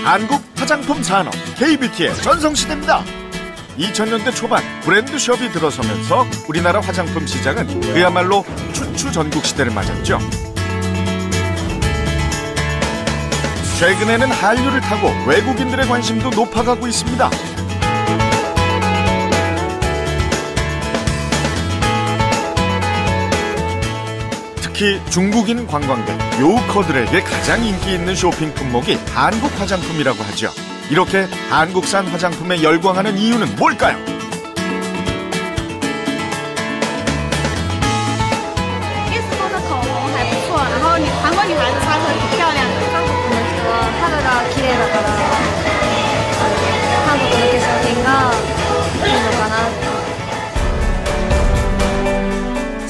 한국 화장품 산업 K-뷰티의 전성시대입니다. 2000년대 초반 브랜드숍이 들어서면서 우리나라 화장품 시장은 그야말로 춘추전국 시대를 맞았죠. 최근에는 한류를 타고 외국인들의 관심도 높아가고 있습니다. 특히 중국인 관광객, 요커들에게 가장 인기 있는 쇼핑 품목이 한국 화장품이라고 하죠. 이렇게 한국산 화장품에 열광하는 이유는 뭘까요?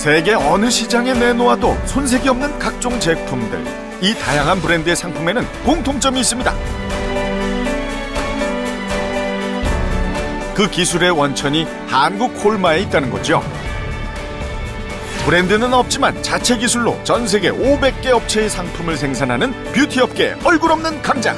세계 어느 시장에 내놓아도 손색이 없는 각종 제품들. 이 다양한 브랜드의 상품에는 공통점이 있습니다. 그 기술의 원천이 한국 콜마에 있다는 거죠. 브랜드는 없지만 자체 기술로 전 세계 500개 업체의 상품을 생산하는 뷰티 업계의 얼굴 없는 강자.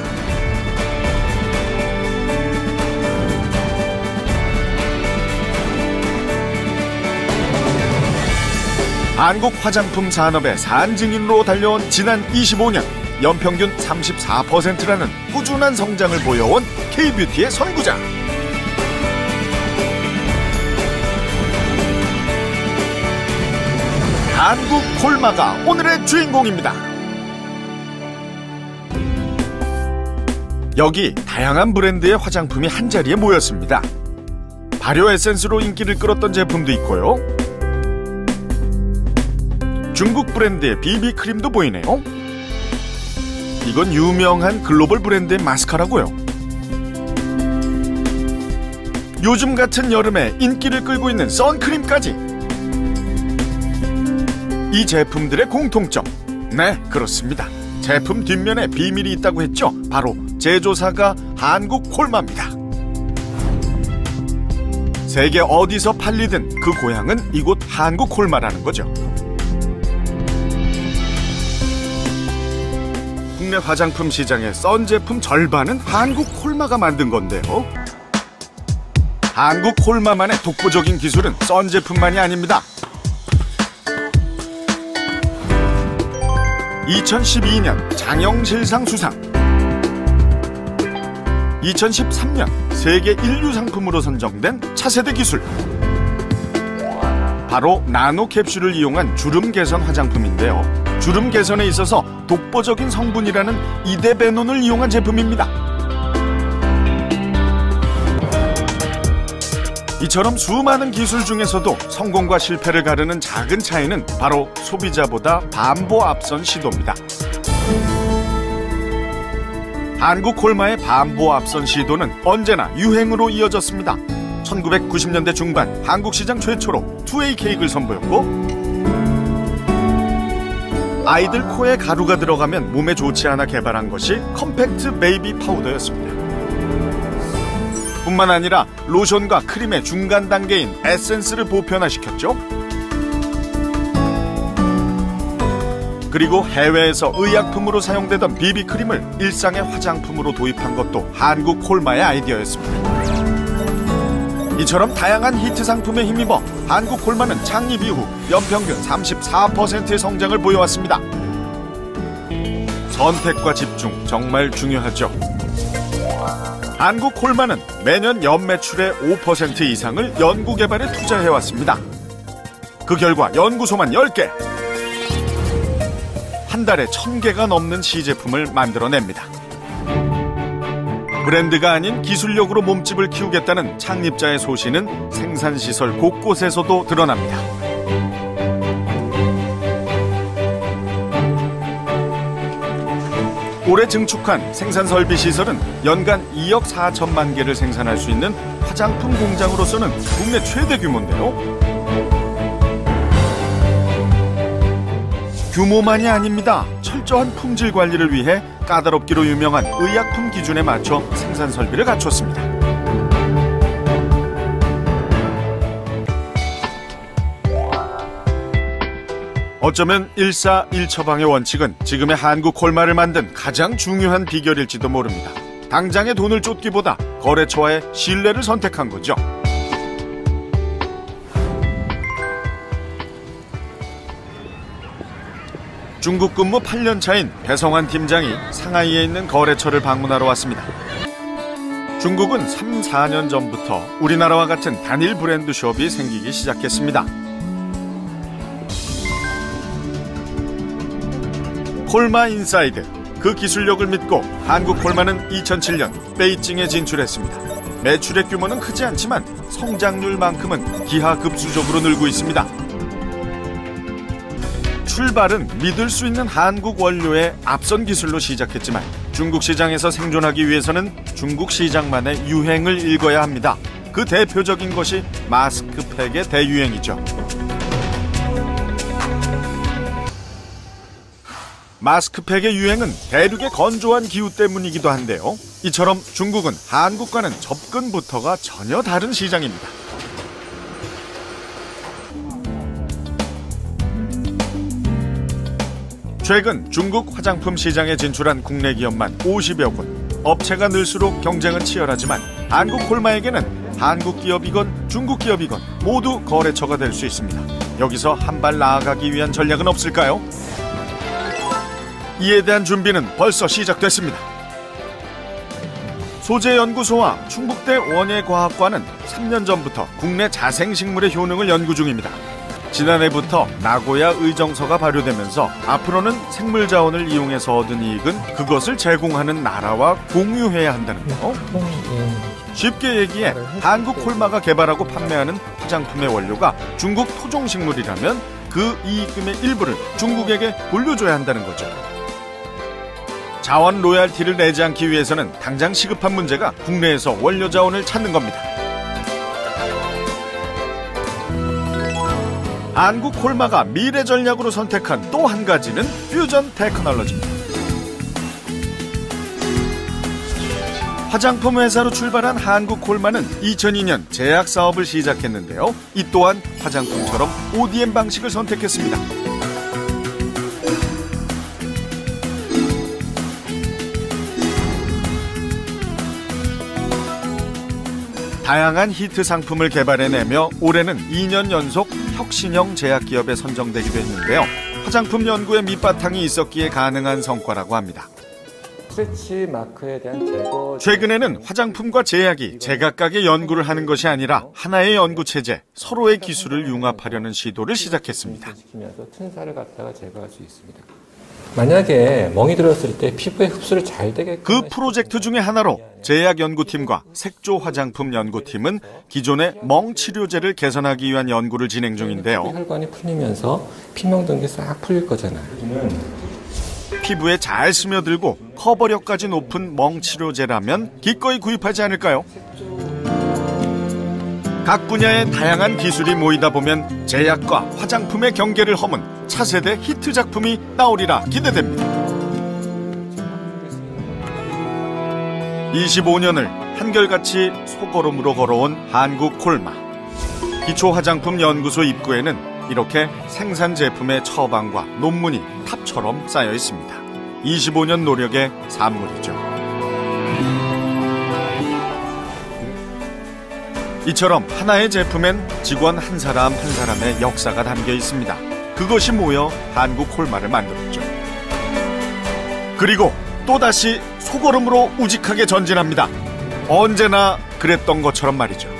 한국 화장품 산업의 산증인으로 달려온 지난 25년 연평균 34%라는 꾸준한 성장을 보여온 K-뷰티의 선구자. 한국 콜마가 오늘의 주인공입니다. 여기 다양한 브랜드의 화장품이 한자리에 모였습니다. 발효 에센스로 인기를 끌었던 제품도 있고요. 중국 브랜드의 비비크림도 보이네요. 이건 유명한 글로벌 브랜드의 마스카라고요. 요즘 같은 여름에 인기를 끌고 있는 선크림까지. 이 제품들의 공통점. 네, 그렇습니다. 제품 뒷면에 비밀이 있다고 했죠. 바로 제조사가 한국 콜마입니다. 세계 어디서 팔리든 그 고향은 이곳 한국 콜마라는 거죠. 국내 화장품 시장의 썬 제품 절반은 한국 콜마가 만든 건데요. 한국 콜마만의 독보적인 기술은 썬 제품만이 아닙니다. 2012년 장영실상 수상, 2013년 세계 인류 상품으로 선정된 차세대 기술, 바로 나노 캡슐을 이용한 주름 개선 화장품인데요. 주름 개선에 있어서 독보적인 성분이라는 이데베논을 이용한 제품입니다. 이처럼 수많은 기술 중에서도 성공과 실패를 가르는 작은 차이는 바로 소비자보다 반보 앞선 시도입니다. 한국 콜마의 반보 앞선 시도는 언제나 유행으로 이어졌습니다. 1990년대 중반 한국 시장 최초로 2A 케이크를 선보였고, 아이들 코에 가루가 들어가면 몸에 좋지 않아 개발한 것이 컴팩트 베이비 파우더였습니다. 뿐만 아니라 로션과 크림의 중간 단계인 에센스를 보편화시켰죠. 그리고 해외에서 의약품으로 사용되던 비비크림을 일상의 화장품으로 도입한 것도 한국 콜마의 아이디어였습니다. 이처럼 다양한 히트 상품에 힘입어 한국 콜마는 창립 이후 연평균 34%의 성장을 보여왔습니다. 선택과 집중, 정말 중요하죠. 한국 콜마는 매년 연매출의 5% 이상을 연구개발에 투자해왔습니다. 그 결과 연구소만 10개, 한 달에 1000개가 넘는 시제품을 만들어냅니다. 브랜드가 아닌 기술력으로 몸집을 키우겠다는 창립자의 소신은 생산시설 곳곳에서도 드러납니다. 올해 증축한 생산설비 시설은 연간 2억 4천만 개를 생산할 수 있는 화장품 공장으로서는 국내 최대 규모인데요. 규모만이 아닙니다. 철저한 품질 관리를 위해 까다롭기로 유명한 의약품 기준에 맞춰 생산 설비를 갖췄습니다. 어쩌면 일사일처방의 원칙은 지금의 한국 콜마를 만든 가장 중요한 비결일지도 모릅니다. 당장의 돈을 쫓기보다 거래처와의 신뢰를 선택한 거죠. 중국 근무 8년 차인 배성환 팀장이 상하이에 있는 거래처를 방문하러 왔습니다. 중국은 3, 4년 전부터 우리나라와 같은 단일 브랜드 숍이 생기기 시작했습니다. 콜마 인사이드, 그 기술력을 믿고 한국 콜마는 2007년 베이징에 진출했습니다. 매출의 규모는 크지 않지만 성장률만큼은 기하급수적으로 늘고 있습니다. 출발은 믿을 수 있는 한국 원료의 앞선 기술로 시작했지만 중국 시장에서 생존하기 위해서는 중국 시장만의 유행을 읽어야 합니다. 그 대표적인 것이 마스크팩의 대유행이죠. 마스크팩의 유행은 대륙의 건조한 기후 때문이기도 한데요. 이처럼 중국은 한국과는 접근부터가 전혀 다른 시장입니다. 최근 중국 화장품 시장에 진출한 국내 기업만 50여 곳. 업체가 늘수록 경쟁은 치열하지만 한국 콜마에게는 한국 기업이건 중국 기업이건 모두 거래처가 될 수 있습니다. 여기서 한 발 나아가기 위한 전략은 없을까요? 이에 대한 준비는 벌써 시작됐습니다. 소재연구소와 충북대 원예과학과는 3년 전부터 국내 자생식물의 효능을 연구 중입니다. 지난해부터 나고야 의정서가 발효되면서 앞으로는 생물 자원을 이용해서 얻은 이익은 그것을 제공하는 나라와 공유해야 한다는 거. 쉽게 얘기해 한국 콜마가 개발하고 판매하는 화장품의 원료가 중국 토종식물이라면 그 이익금의 일부를 중국에게 돌려줘야 한다는 거죠. 자원 로얄티를 내지 않기 위해서는 당장 시급한 문제가 국내에서 원료 자원을 찾는 겁니다. 한국 콜마가 미래 전략으로 선택한 또 한 가지는 퓨전 테크놀로지입니다. 화장품 회사로 출발한 한국 콜마는 2002년 제약 사업을 시작했는데요. 이 또한 화장품처럼 ODM 방식을 선택했습니다. 다양한 히트 상품을 개발해내며 올해는 2년 연속 혁신형 제약기업에 선정되기도 했는데요. 화장품 연구에 밑바탕이 있었기에 가능한 성과라고 합니다. 스트레치 마크에 대한 제거. 최근에는 화장품과 제약이 제각각의 연구를 하는 것이 아니라 하나의 연구체제, 서로의 기술을 융합하려는 시도를 시작했습니다. 시키면서 튼살을 갖다가 제거할 수 있습니다. 만약에 멍이 들었을 때 피부에 흡수를 잘 되게 그 프로젝트 중에 하나로 제약연구팀과 색조 화장품 연구팀은 기존의 멍 치료제를 개선하기 위한 연구를 진행 중인데요. 혈관이 풀리면서 피멍든 게 싹 풀릴 거잖아요. 피부에 잘 스며들고 커버력까지 높은 멍 치료제라면 기꺼이 구입하지 않을까요? 각 분야의 다양한 기술이 모이다 보면 제약과 화장품의 경계를 허문 차세대 히트 작품이 나오리라 기대됩니다. 25년을 한결같이 소걸음으로 걸어온 한국 콜마. 기초화장품 연구소 입구에는 이렇게 생산 제품의 처방과 논문이 탑처럼 쌓여 있습니다. 25년 노력의 산물이죠. 이처럼 하나의 제품엔 직원 한 사람 한 사람의 역사가 담겨 있습니다. 그것이 모여 한국 콜마를 만들었죠. 그리고 또다시 소걸음으로 우직하게 전진합니다. 언제나 그랬던 것처럼 말이죠.